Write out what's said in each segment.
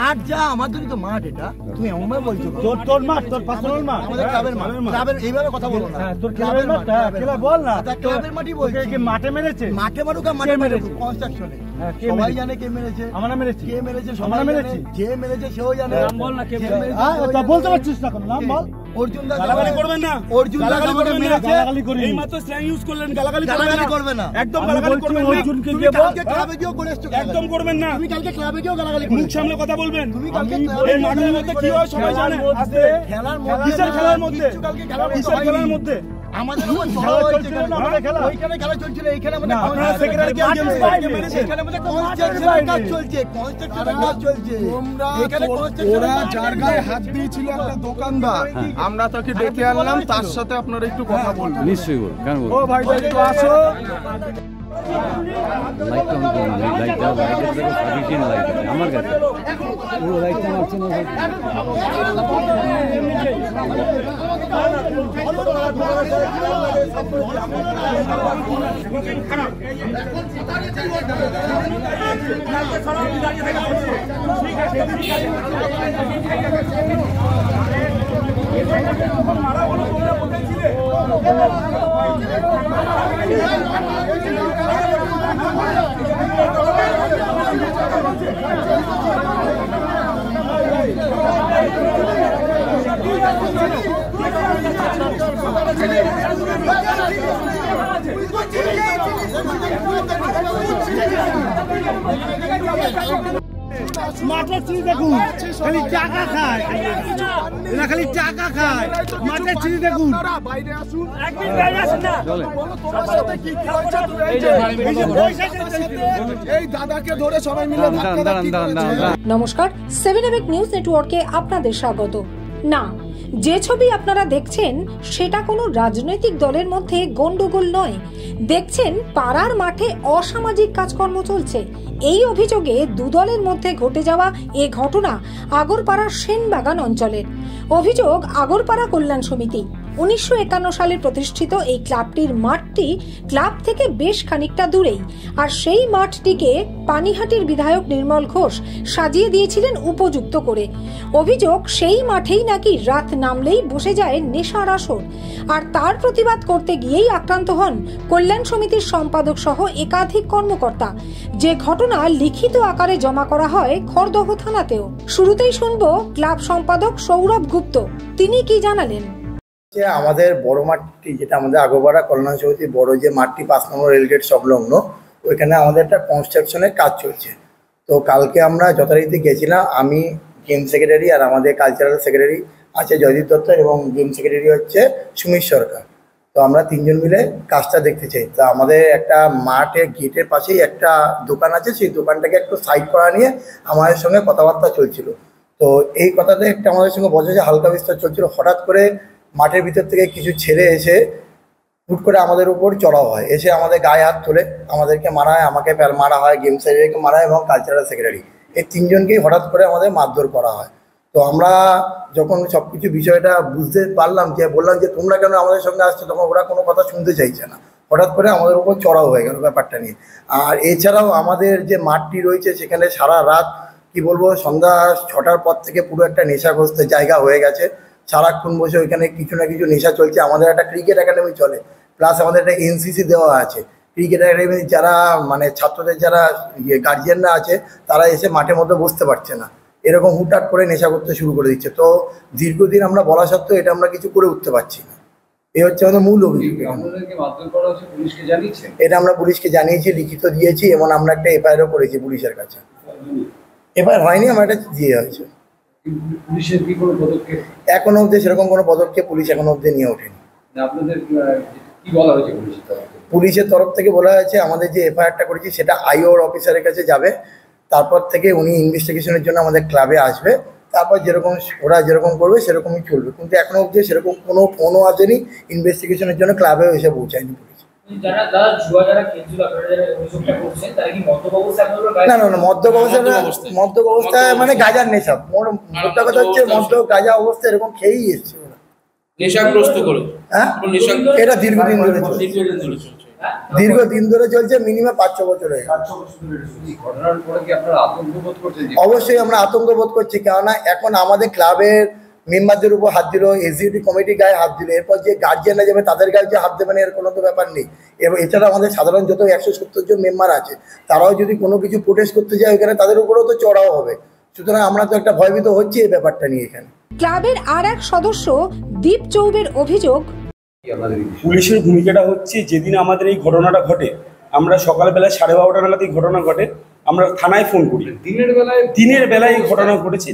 মাঠ যা আমাদেরই তো মাঠ, এটা তুমি এমন ভাবে বলছো। তোর মাঠ, তোর পার্সোনাল মাঠ, আমাদের ক্লাবের মাঠ। ক্লাবের এইভাবে কথা বলো না। তোর ক্লাবের মাঠ, ক্লাব বল না। ক্লাবের মাঠই বলছি। কি মাঠে মেরেছে? মাঠে মারুক আর মাঠে মেরেছে কনস্ট্রাকশনে। সবাই জানে কে মেরেছে। আমরা মেরেছি। কে মেরেছে? সবাই মেরেছে। যে মেরেছে সেও জানে। নাম বল না কে মেরেছে। তা বলতে পারছিস না কেন? নাম বল। অর্জুন দা গালাগালি করবেন না। অর্জুন দা গালাগালি মেরেছে। গালাগালি করি। এই মাত্র স্ল্যাং ইউজ করলেন, গালাগালি করবেন না। একদম গালাগালি করবেন না। অর্জুনকে গিয়ে বল। কালকে ক্লাবে গিয়েও করে এসছো। একদম করবেন না। তুমি কালকে ক্লাবে গিয়েও গালাগালি করবে। মুখ সামনে কথা বলবেন। তুমি কালকে এই মাঠের মধ্যে কি হয় সবাই জানে। আজকে খেলার মধ্যে, কিসের খেলার মধ্যে? কিসের খেলার মধ্যে? আমাদের উপর চড়াও হয়েছে কেন? আমাদের খেলা ওইখানে খেলা চলছিল, এইখানে আমাদের সেক্রেটারি কে মেরেছে। এখানে আমাদের কনস্ট্রাকশনের কাজ চলছে, কনস্ট্রাকশনের কাজ চলছে। এখানে ওরা যার গায়ে হাত দিয়েছিল একটা দোকানদার, আমরা তাকে ডেকে আনলাম, তার সাথে আপনারা একটু কথা বলবেন। নিশ্চয়ই বলুন, কেন বলুন। ও ভাই একটু আসো। লাইট অন করুন, লাইট দাও, লাইটের দেখো সার্ভিসিং লাইট আছে আমার কাছে। ও লাইট মারছে না। মাঠের চিনি দেখুন, খালি টাকা খায়, এরা খালি টাকা খায়। মাঠের চিনি দেখুন। এই দাদাকে ধরে সবাই মিলে। নমস্কার, 7 এবেক নিউজ নেটওয়ার্কে আপনাদের স্বাগত। না, যে ছবি আপনারা দেখছেন সেটা কোনো রাজনৈতিক দলের মধ্যে গন্ডগোল নয়। দেখছেন পাড়ার মাঠে অসামাজিক কাজকর্ম চলছে। এই অভিযোগে দুদলের মধ্যে ঘটে যাওয়া এ ঘটনা আগরপাড়ার সেনবাগান অঞ্চলের। অভিযোগ আগরপাড়া কল্যাণ সমিতি। 1951 সালে প্রতিষ্ঠিত এই ক্লাবটির মাঠটি ক্লাব থেকে বেশ খানিকটা দূরেই, আর সেই মাঠটিকে পানিহাটির বিধায়ক নির্মল ঘোষ সাজিয়ে দিয়েছিলেন উপযুক্ত করে। অভিযোগ সেই মাঠেই নাকি রাত নামলেই বসে যায় নেশার আসর, আর তার প্রতিবাদ করতে গিয়েই আক্রান্ত হন কল্যাণ সমিতির সম্পাদক সহ একাধিক কর্মকর্তা। যে ঘটনা লিখিত আকারে জমা করা হয় খড়দহ থানাতেও। শুরুতেই শুনবো ক্লাব সম্পাদক সৌরভ গুপ্ত, তিনি কি জানালেন। আমাদের বড় মাঠটি, যেটা আমাদের আগরপাড়া কল্যাণ সমিতির বড় যে মাঠটি 5 নম্বর রেলগেট সংলগ্ন, ওইখানে আমাদের একটা কনস্ট্রাকশনের কাজ চলছে। তো কালকে আমরা যথারীতি গেছিলাম, আমি গেম সেক্রেটারি আর আমাদের কালচারাল সেক্রেটারি আছে জয়দীপ দত্ত এবং গেম সেক্রেটারি হচ্ছে সুমিত সরকার। তো আমরা 3 জন মিলে কাজটা দেখতে চাই। তো আমাদের একটা মাঠের গেটের পাশেই একটা দোকান আছে, সেই দোকানটাকে একটু সাইড করা নিয়ে আমাদের সঙ্গে কথাবার্তা চলছিল। তো এই কথাতে একটা আমাদের সঙ্গে বসে হালকা বিস্তার চলছিল। হঠাৎ করে মাঠের ভিতর থেকে কিছু ছেলে এসে হুট করে আমাদের উপর চড়াও হয়, এসে আমাদের গায়ে হাত তোলে, আমাদেরকে মারা হয়, আমাকে মারা হয়, গেম সেক্রেটারিকে মারা হয় এবং কালচারাল সেক্রেটারি, এই 3 জনকেই হঠাৎ করে আমাদের মারধর করা হয়। তো আমরা যখন সব কিছু বিষয়টা বুঝতে পারলাম, যে বললাম যে তোমরা কেন আমাদের সঙ্গে আসছো, তখন ওরা কোনো কথা শুনতে চাইছে না। হঠাৎ করে আমাদের উপর চড়াও হয়ে গেল ব্যাপারটা নিয়ে। আর এছাড়াও আমাদের যে মাঠটি রয়েছে সেখানে সারা রাত, কি বলবো, সন্ধ্যা 6টার পর থেকে পুরো একটা নেশাগ্রস্ত জায়গা হয়ে গেছে। সারাক্ষণ বসে ওইখানে কিছু না কিছু নেশা চলছে। আমাদের একটা ক্রিকেট একাডেমি চলে, প্লাস আমাদের একটা এনসিসি দেওয়া আছে। ক্রিকেট একাডেমি যারা মানে ছাত্রদের যারা গার্জিয়ানরা আছে, তারা এসে মাঠের মধ্যে বসতে পারছে না, এরকম হুটহাট করে নেশা করতে শুরু করে দিচ্ছে। তো দীর্ঘদিন আমরা বলা সত্ত্বেও এটা আমরা কিছু করে উঠতে পারছি না। এই হচ্ছে আমাদের মূল অভিযোগ। এটা আমরা পুলিশকে জানিয়েছি, লিখিত দিয়েছি এবং আমরা একটা এফআইআরও করেছি পুলিশের কাছে। এফআইআর হয়নি, আমার এটা দিয়ে হয়েছে। পুলিশের কি কোনো পদক্ষেপ এখনো অবধি সেরকম কোনো পদক্ষেপ পুলিশ এখনো অবধি নিয়ে ওঠেনি। আপনাদের কি বলা হয়েছে পুলিশের তরফ থেকে? বলা হয়েছে আমাদের যে এফআইআরটা করেছি সেটা আইওর অফিসারের কাছে যাবে, তারপর থেকে উনি ইনভেস্টিগেশনের জন্য আমাদের ক্লাবে আসবে, তারপর যেরকম ওরা যেরকম করবে সেরকমই চলবে। কিন্তু এখনো অবধি সেরকম কোনো ফোনও আসেনি, ইনভেস্টিগেশনের জন্য ক্লাবেও এসে পৌঁছায়নি পুলিশ। না না না, মদ্যপ অবস্থায় মানে গাঁজার নেশা, মোটা কথা হচ্ছে মদ্য গাঁজা অবস্থা এরকম খেয়েই এসছে ওরা, নেশাগ্রস্ত করে। হ্যাঁ, এটা দীর্ঘদিন ধরে চলছে। দীর্ঘদিন ধরে চলছে, মিনিমাম 5-6 বছর হয়ে গেছে। এই ঘটনার পরে কি আপনারা আতঙ্ক বোধ করছেন? অবশ্যই আমরা আতঙ্ক বোধ করছি, কেননা এখন আমাদের ক্লাবের মেম্বারদের উপর হাত দিল, এক্সিকিউটিভ কমিটি গায়ে হাত দিল, এরপর যে গার্জিয়ানরা যাবে তাদের গায়ে যে হাত দেবে না এর কোনো তো ব্যাপার নেই। এবং এছাড়া আমাদের সাধারণ যত 170 জন মেম্বার আছে তারাও যদি কোনো কিছু প্রোটেস্ট করতে যায় ওখানে তাদের উপরেও তো চড়াও হবে। সুতরাং আমরা তো একটা ভয়ভীত হচ্ছি এই ব্যাপারটা নিয়ে। এখানে ক্লাবের আর এক সদস্য দীপ চৌবের অভিযোগ, পুলিশের ভূমিকাটা হচ্ছে যেদিন আমাদের এই ঘটনাটা ঘটে আমরা সকালবেলা 12:30 নাগাদ এই ঘটনা ঘটে, আমরা থানায় ফোন করি। দিনের বেলায় এই ঘটনা ঘটেছে,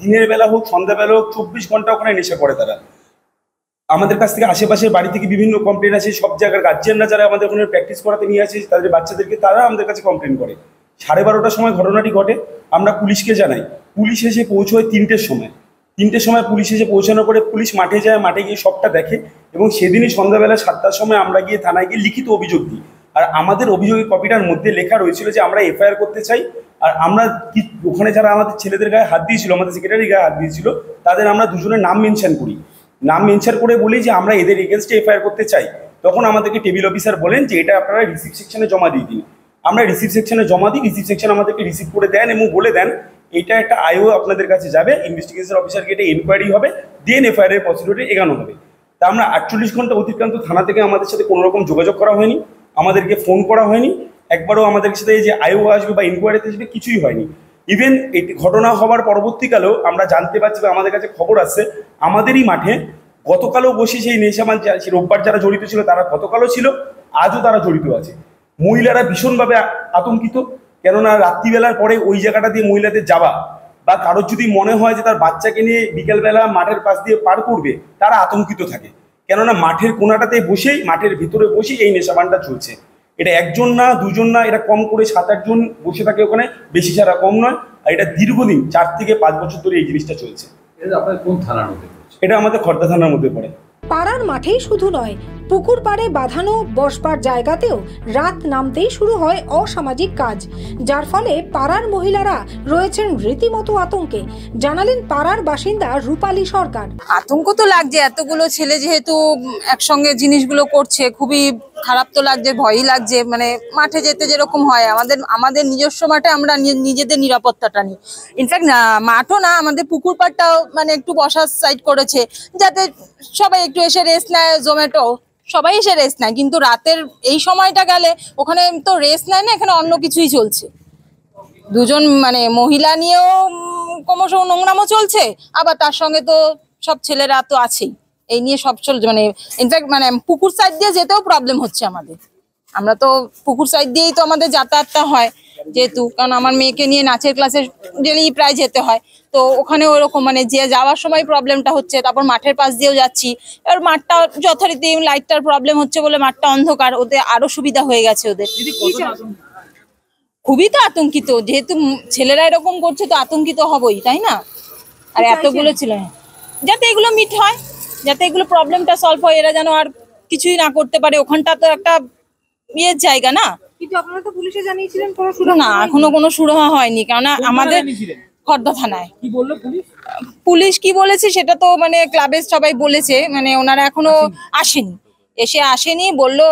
দিনের বেলা হোক সন্ধ্যাবেলা হোক 24 ঘন্টা ওখানে নেশা করে তারা। আমাদের কাছ থেকে আশেপাশের বাড়ি থেকে বিভিন্ন কমপ্লেন আছে, সব জায়গার গার্জিয়ানরা যারা আমাদের ওখানে প্র্যাকটিস করাতে নিয়ে আসে তাদের বাচ্চাদেরকে তারা আমাদের কাছে কমপ্লেন করে। 12:30টার সময় ঘটনাটি ঘটে, আমরা পুলিশকে জানাই, পুলিশ এসে পৌঁছয় 3টের সময়। 3টের সময় পুলিশ এসে পৌঁছানোর পরে পুলিশ মাঠে যায়, মাঠে গিয়ে সবটা দেখে এবং সেদিনই সন্ধ্যাবেলা 7টার সময় আমরা গিয়ে থানায় গিয়ে লিখিত অভিযোগ দিই। আর আমাদের অভিযোগের কপিটার মধ্যে লেখা রয়েছিল যে আমরা এফআইআর করতে চাই, আর আমরা ওখানে যারা আমাদের ছেলেদের গায়ে হাত দিয়েছিল, আমাদের সেক্রেটারি গায়ে হাত দিয়েছিল, তাদের আমরা দুজনের নাম মেনশন করি। নাম মেনশন করে বলি যে আমরা এদের এগেনস্টে এফআইআর করতে চাই। তখন আমাদেরকে টেবিল অফিসার বলেন যে এটা আপনারা রিসিভ সেকশনে জমা দিয়ে দিন। আমরা রিসিভ সেকশনে জমা দিই, রিসিভ সেকশন আমাদেরকে রিসিভ করে দেন এবং বলে দেন এটা একটা আইও আপনাদের কাছে যাবে, ইনভেস্টিগেশন অফিসারকে এটা ইনকোয়ারি হবে, দেন এফআইআর এর প্রসিডিউরে এগানো হবে। তা আমরা 48 ঘন্টা অতিক্রান্ত, থানা থেকে আমাদের সাথে কোনো রকম যোগাযোগ করা হয়নি, আমাদেরকে ফোন করা হয়নি, একবারও আমাদের সাথে যে আইও আসবে বা ইনকোয়ারিতে আসবে কিছুই হয়নি। ইভেন এই ঘটনা হওয়ার পরবর্তীকালেও আমরা জানতে পারছি বা আমাদের কাছে খবর আসছে আমাদেরই মাঠে গতকালও বসে সেই নেশামান রোববার যারা জড়িত ছিল তারা গতকালও ছিল, আজও তারা জড়িত আছে। মহিলারা ভীষণভাবে আতঙ্কিত, কেননা রাত্রিবেলার পরে ওই জায়গাটা দিয়ে মহিলাদের যাওয়া বা কারোর যদি মনে হয় যে তার বাচ্চাকে নিয়ে বিকেলবেলা মাঠের পাশ দিয়ে পার করবে তারা আতঙ্কিত থাকে, কেননা মাঠের কোনাটাতে বসেই, মাঠের ভিতরে বসেই এই নেশাবানটা চলছে। এটা একজন না দুজন না, এটা কম করে 7-8 জন বসে থাকে ওখানে, বেশি ছাড়া কম নয়। আর এটা দীর্ঘদিন 4 থেকে 5 বছর ধরে এই জিনিসটা চলছে। এটা আমাদের খর্দা থানার মধ্যে পড়ে। পাড়ার মাঠেই শুধু নয়, পুকুর পাড়ে বাঁধানো বসবার জায়গাতেও রাত নামতেই শুরু হয় অসামাজিক কাজ, যার ফলে পাড়ার মহিলারা রয়েছেন রীতিমতো আতঙ্কে, জানালেন পাড়ার বাসিন্দা রূপালী সরকার। আতঙ্ক তো লাগছে, এতগুলো ছেলে যেহেতু একসঙ্গে জিনিসগুলো করছে, খুবই খারাপ তো লাগছে, ভয়ই লাগছে। মানে মাঠে যেতে যেরকম হয়, আমাদের নিজস্ব মাঠে আমরা নিজেদের নিরাপত্তাটা নিই। ইনফ্যাক্ট মাঠও না, আমাদের পুকুর পাড়টাও মানে একটু বসার সাইড করেছে যাতে সবাই একটু এসে রেস্ট নেয়, জোম্যাটো সবাই এসে রেস্ট নেয়। কিন্তু রাতের এই সময়টা গেলে ওখানে তো রেস্ট নেয় না, এখানে অন্য কিছুই চলছে। দুজন মানে মহিলা নিয়েও ক্রমশ নোংরামও চলছে, আবার তার সঙ্গে তো সব ছেলেরা তো আছেই, এই নিয়ে সব চলছে। মানে ইনফ্যাক্ট মানে পুকুর সাইড দিয়ে যেতেও প্রবলেম হচ্ছে আমাদের। আমরা তো পুকুর সাইড দিয়েই তো আমাদের যাতায়াতটা হয়, যেহেতু কারণ আমার মেয়েকে নিয়ে নাচের ক্লাসে ডেলি প্রায় যেতে হয়, তো ওখানে ওরকম মানে যে যাওয়ার সময় প্রবলেমটা হচ্ছে। তারপর মাঠের পাশ দিয়েও যাচ্ছি, এবার মাঠটা যথারীতি লাইটটার প্রবলেম হচ্ছে বলে মাঠটা অন্ধকার, ওদের আরো সুবিধা হয়ে গেছে ওদের। খুবই তো আতঙ্কিত, যেহেতু ছেলেরা এরকম করছে তো আতঙ্কিত হবই, তাই না? আর এতগুলো ছিল যাতে এগুলো মিট হয়, যাতে এগুলো প্রবলেমটা সলভ হয়, এরা যেন আর কিছুই না করতে পারে। ওখানটা তো একটা ইয়ের জায়গা না। কিন্তু আপনারা তো পুলিশে জানিয়েছিলেন, কোনো না এখনো কোনো সুরাহা হয়নি, কারণ আমাদের খর্দা থানায়। কি বললো পুলিশ কি বলেছে সেটা তো মানে ক্লাবের সবাই বলেছে, মানে ওনারা এখনো আসেনি, বললো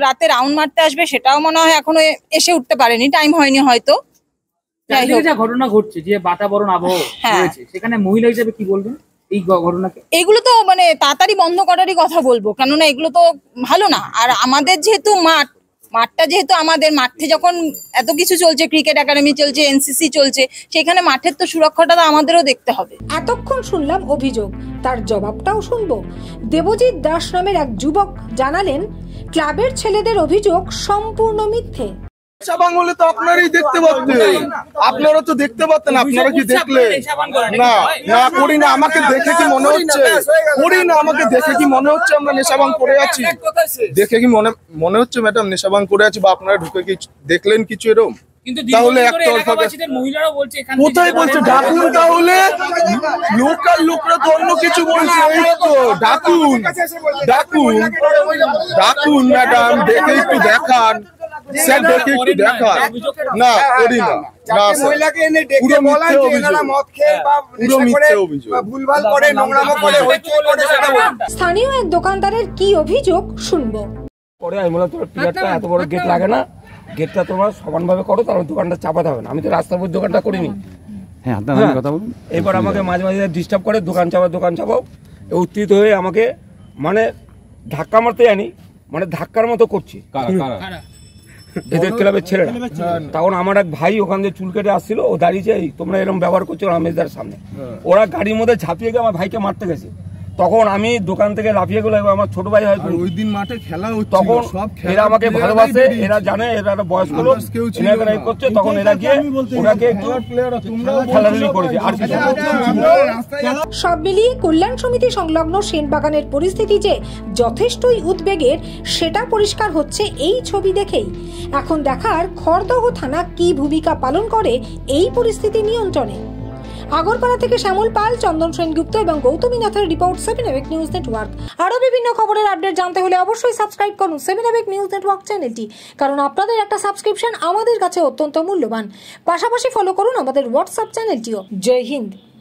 রাতে রাউন্ড মারতে আসবে, সেটাও মনে হয় এখনো এসে উঠতে পারেনি, টাইম হয়নি হয়তো। যা ঘটনা ঘটছে, যে বাতাবরণ আবহাওয়া রয়েছে, সেখানে মহিলা হিসেবে কি বলবেন এই ঘটনাকে? এগুলো তো মানে তাড়াতাড়ি বন্ধ করারই কথা বলবো, কেননা এগুলো তো ভালো না। আর আমাদের যেহেতু মাঠটা যেহেতু আমাদের মাঠে যখন এত কিছু চলছে, ক্রিকেট একাডেমি চলছে, এনসিসি চলছে, সেখানে মাঠের তো সুরক্ষাটা আমাদেরও দেখতে হবে। এতক্ষণ শুনলাম অভিযোগ, তার জবাবটাও শুনবো। দেবজিৎ দাস নামের এক যুবক জানালেন ক্লাবের ছেলেদের অভিযোগ সম্পূর্ণ মিথ্যে। বাংলা তো আপনারাই দেখতে পাচ্ছেন, আপনারা তো দেখতে পাচ্ছেন, আপনারা কি দেখলেন? না না করি না, আমাকে দেখে কি মনে হচ্ছে? করি না, আমাকে দেখে কি মনে হচ্ছে আমরা নেশাবাং করে আছি? দেখে কি মনে হচ্ছে ম্যাডাম নেশাবাং করে আছি? বা আপনারা ঢুকে কি দেখলেন কিছু এরকম? তাহলে কোথায় বলছে ডাকুন, তাহলে লোকাল লোকরা তো অন্য কিছু বলছে। এই তো ডাকুন ডাকুন ডাকুন ম্যাডাম, দেখে একটু দেখান স্যার, দেখে একটু দেখান। না করি না, না মহিলাকে এনে ডেকে বলা যে এনারা মদ খেয়ে বা মিথ্যে অভিযোগ, ভুলভাল করে, নোংরামো করে, হইচই করে, সেটা বলুন। স্থানীয় এক দোকানদারের কি অভিযোগ শুনবো। পরে আমি বললাম তোমার পিলারটা এত বড় গেট লাগে না, গেটটা তোমার সমানভাবে করো, তাহলে দোকানটা চাপাতে হবে না। আমি তো রাস্তার উপর দোকানটা করিনি। হ্যাঁ, কথা বলুন। এবার আমাকে মাঝে মাঝে ডিস্টার্ব করে, দোকান চাপাও উত্তেজিত হয়ে আমাকে মানে ধাক্কা মারতে জানি, মানে ধাক্কার মতো করছে এদের ক্লাবের ছেলেরা। তখন আমার এক ভাই ওখান থেকে চুল কেটে আসছিল, ও দাঁড়িয়েছে, তোমরা এরকম ব্যবহার করছো রামেশদার সামনে। ওরা গাড়ির মধ্যে ঝাঁপিয়ে গিয়ে আমার ভাইকে মারতে গেছে। তখন আমি দোকান থেকে লাফিয়ে গেলো, আমার ছোট ভাই হয়তো ওই দিন মাঠে খেলা হচ্ছে, তখন এরা আমাকে ভালোবাসে, এরা জানে এরা একটা বয়স্ক লোক, এরা করছে, তখন এরা গিয়ে ওনাকে একটু খেলাধুলি করেছে। আর সব মিলিয়ে কল্যাণ সমিতি সংলগ্ন সেনবাগানের পরিস্থিতি যে যথেষ্টই উদ্বেগের সেটা পরিষ্কার হচ্ছে এই ছবি দেখেই। এখন দেখার খড়দহ থানা কি ভূমিকা পালন করে এই পরিস্থিতি নিয়ন্ত্রণে। আগরপাড়া থেকে শ্যামল পাল, চন্দন সেনগুপ্ত এবং গৌতমী নাথের রিপোর্ট 7 এবেক নিউজ নেটওয়ার্ক। আরও বিভিন্ন খবরের আপডেট জানতে হলে অবশ্যই সাবস্ক্রাইব করুন 7 এবেক নিউজ নেটওয়ার্ক চ্যানেলটি, কারণ আপনাদের একটা সাবস্ক্রিপশন আমাদের কাছে অত্যন্ত মূল্যবান। পাশাপাশি ফলো করুন আমাদের হোয়াটসঅ্যাপ চ্যানেলটিও। জয় হিন্দ।